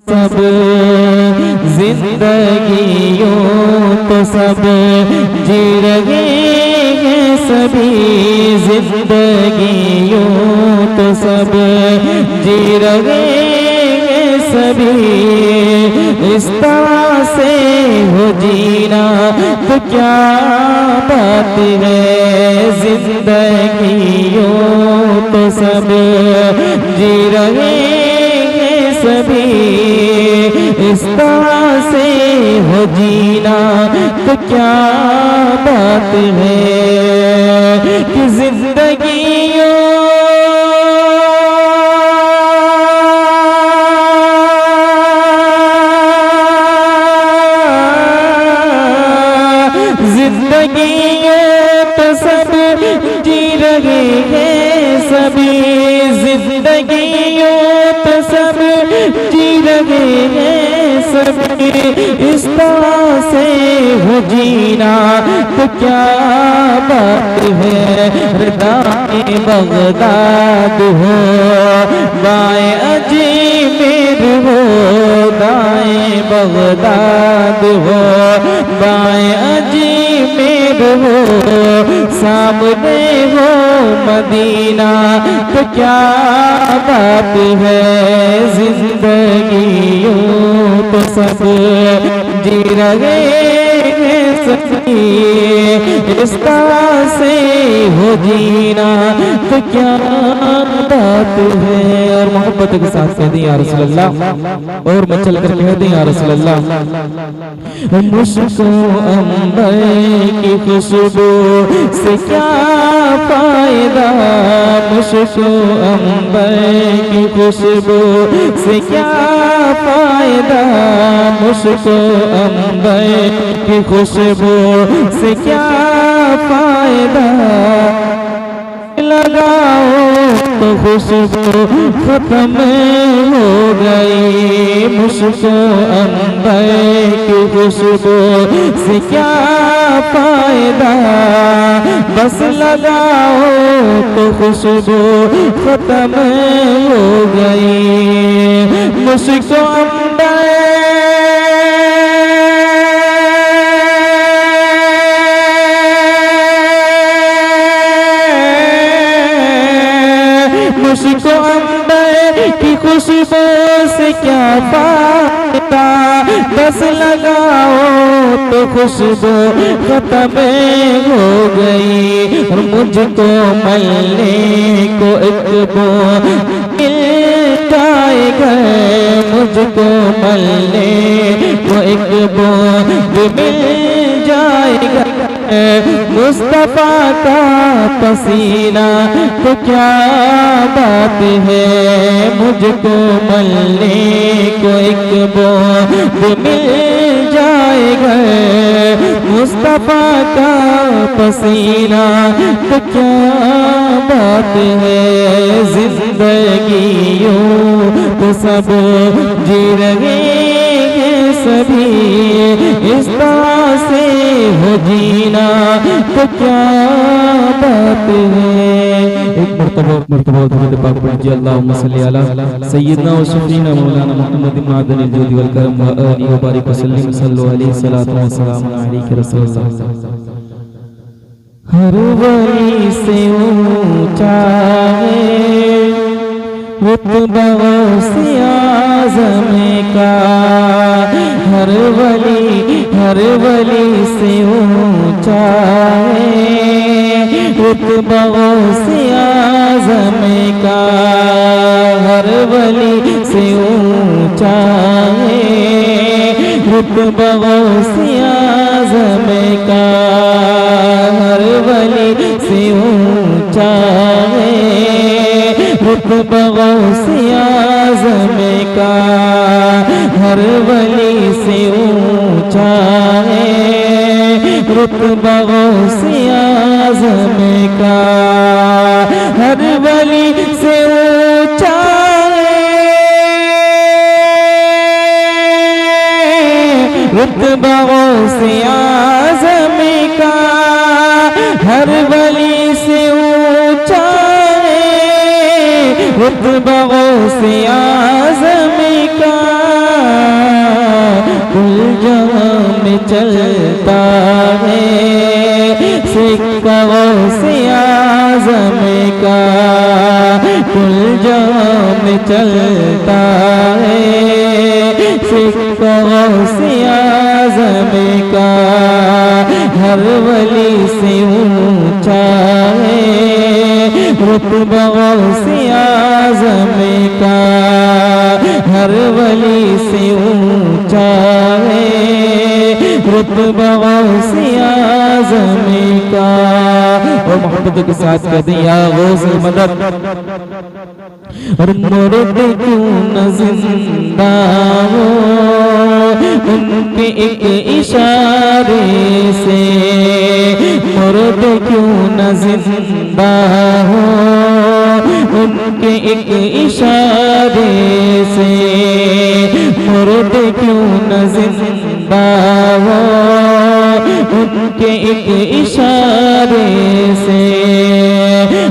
सब जिंदगियों तो सब जी रहे हैं, सभी जिंदगियों तो सब जी रहे हैं, सभी इस तरह से हो जीना तो क्या बात है। जिंदगियों तो सब जी रहे हैं, सभी इस तरह से हो जीना तो क्या बात है कि जिंदगियों तो सब जी रहे हैं, सभी जिंदगियों तो सब जी रहे हैं, सभी इस तरह से हो जीना तो क्या बात है। दाएं बगदाद हो बाएं अजमेर हो, दाएं बगदाद हो बाएं अजमेर हो, सामने हो मदीना तो क्या बात है। जिंदगियों तो सब जी रहे हैं, सभी इस तरह से हो जीना तो क्या बात है। और मोहब्बत के साथ कह दें या रसूल अल्लाह, और मचल कर कह दें या रसूल अल्लाह। मुझको अंबर की खुशबू से क्या फायदा, मुझको अंबर की खुशबू से क्या फायदा, मुझको अंबर की खुशबू से क्या फायदा। लगाओ तो खुशबू खत्म हो गई, मुझको अंबर की खुशबू से क्या फायदा। बस लगाओ तो खुशबू खत्म हो गई, मुझको अंबर मुझको अंबर की खुशबू से क्या फायदा। बस लगाओ तो खुशबू खत्म हो गई, और मुझको मलने को एक बो मिल जाएगा, मुझको मलने को एक बो मिल जाएगा। मुस्तफा का पसीना तो क्या बात है, मुझको मलने को एक बूंद मिल जाएगा। मुस्तफा का पसीना तो क्या बात है। जिंदगियों तो सब जी रहे हैं, सभी इस तरह से हो जीना तो क्या बात है। एक मर्तबा दरूद पाक पढ़िए, अल्लाहुम्मा सल्ली अला सय्यिदना व शफीना मौलाना मुहम्मद मादनिल जुद वल करम व आलिहि व बारिक वसल्लिम सल्लल्लाहु अलैहि सलातु व सलाम अलैहि रसूलल्लाह। हर वली से ऊंचा है रुतबा से आज़म का, हर वली से ऊंचा है रुतबा से आज़म का, हर वली से ऊंचा है रुतबा से आज़म का, हर वली से ऊंचा है रुतबा से आज़म का, हर वली से ऊंचा है रुतबा से आज़म का, हर वली से ऊंचा है रुतबा से आज़म का, हर वली से ऊंचा है रुतबा से आज़म का, में चलता है सिक्का गौसे आज़म का, कुलजा में चलता है सिक्का गौसे आज़म का, हर वली से ऊंचा है रुतबा गौसे आज़म का, हर वली से ऊंचा है रुतबा गौसे आज़म का। और मोहब्बत के साथ कहते हैं या गौसे मदद, और मुर्द क्यों न जिंदा हो उनके एक इशारे से, मुर्द क्यों न जिंदा हो उनके एक इशारे से, मुर्द क्यों न जिंदा हो उनके एक इशारे से,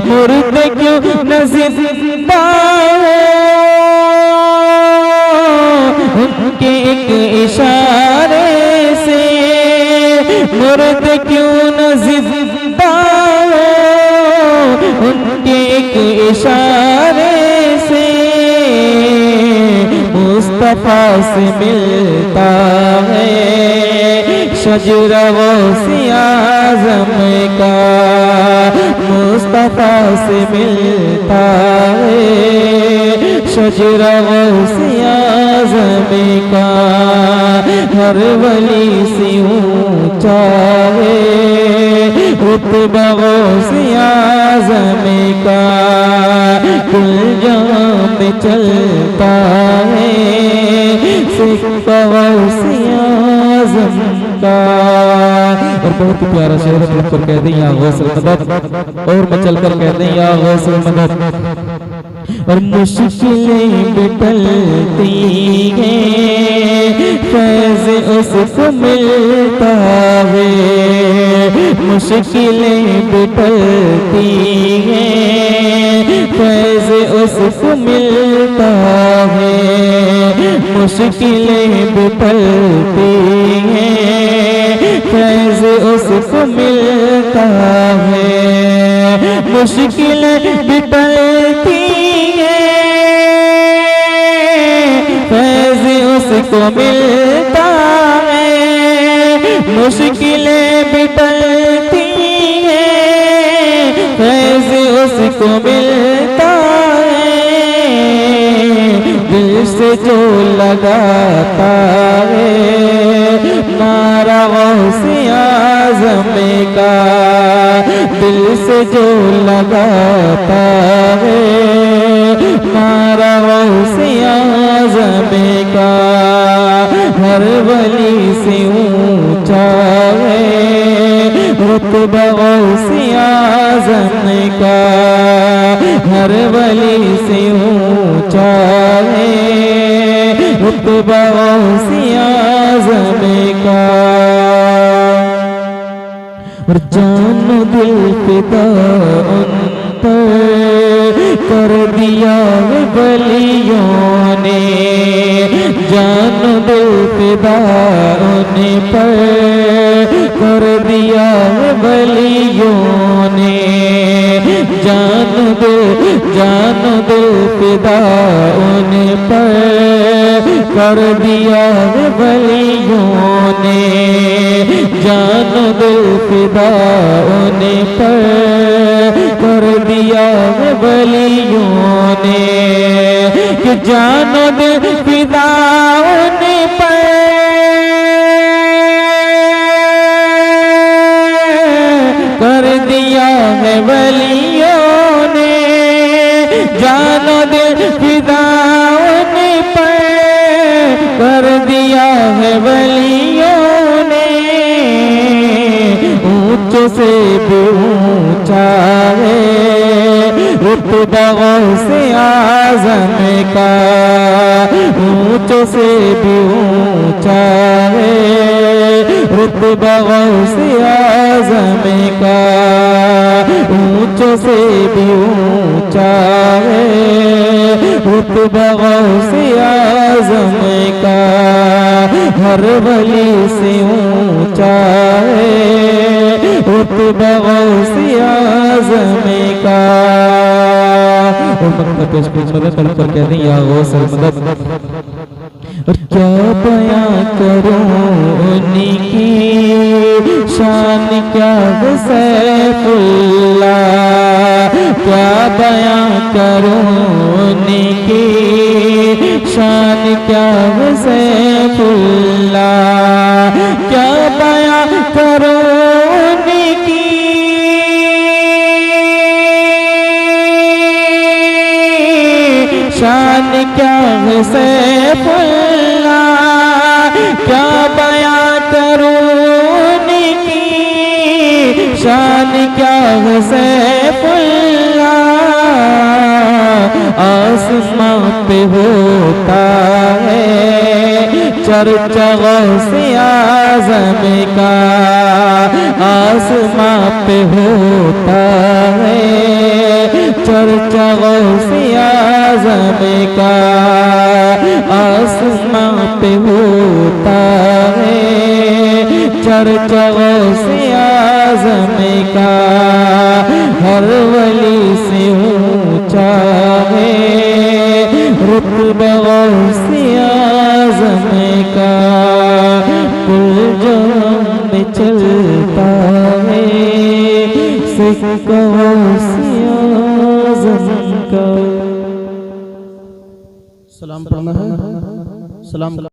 मुर्द क्यों न जिंदा हो उनके एक इशारे से, मुर्द क्यों न जिंदा हो उनके एक इशारे से, मुस्तफा से मिलता है शजरा गौसे आज़म का, मुस्तफा से मिलता है शजरा गौसे आज़म का, हर वली से ऊंचा है रुतबा गौसे आज़म का, कुलजा में चलता है सिक्का गौसे आज़म का। और बहुत ही प्यारा शेर लिख कर कहते हैं या गौसे मदद, और मचल कर कहते हैं या गौसे मदद, और मुश्किलें बिटलती हैं फैज़ उसको मिलता है, मुश्किलें बिटलती हैं फैज़ उसको मिलता है, मुश्किलें बिटलती हैं फैज़ उसको मिलता है, मुश्किलें बिटलती फैज़ उसको मिलता है, मुश्किलें बिटलती हैं फैज़ उसको मिलता है, दिल से जो लगाता है नारा गौसे आज़म का, दिल से जो लगाता है नारा गौसे आज़म का, हर वली से ऊंचा है रुतबा गौसे आज़म का, हर वली से ऊंचा है रुतबा गौसे आज़म का। और जान दिल फिदा उन पर कर दिया वलियों ने, जान दिल फिदा उन पर कर दिया वलियों ने, जान दिल फिदा उन पर कर दिया वलियों ने, जान दिल फिदा उन पर कर दिया वलियों ने, कि जान दिल फिदा उन पर कर दिया है वलियों ने, जान दिल फिदा उन पर कर दिया है वलियों ने, ऊंचों से भी ऊंचा है रुतबा गौसे आज़म का, ऊंचों से भी ऊंचा है रुतबा गौसे आज़म का, ऊंचों से भी ऊंचा है रुतबा गौसे आज़म का, हर वली से ऊंचा है रुतबा गौसे आज़म का। मदद पर कह दें या गौसल मदद। और क्या बयां करूं उनकी शान, क्या सैफुल्लाह, क्या बयां करूं उनकी शान, क्या सैफुल्लाह, क्या बयां करूं उनकी शान, क्या सैफुल्लाह, क्या बयां करूं उनकी शान, क्या सैफुल्लाह। आसमां पे होता है चर्चा गौसे आज़म का, आसमां पे होता है चर्चा गौसे आज़म का, आसमां पे होता है चर्चा गौसे आज़म का। हर वली से ऊंचा है रुतबा गौसे आज़म का। कुल जहां में चलता है सिक्का गौसे आज़म का। सलाम पढ़ना है, सलाम।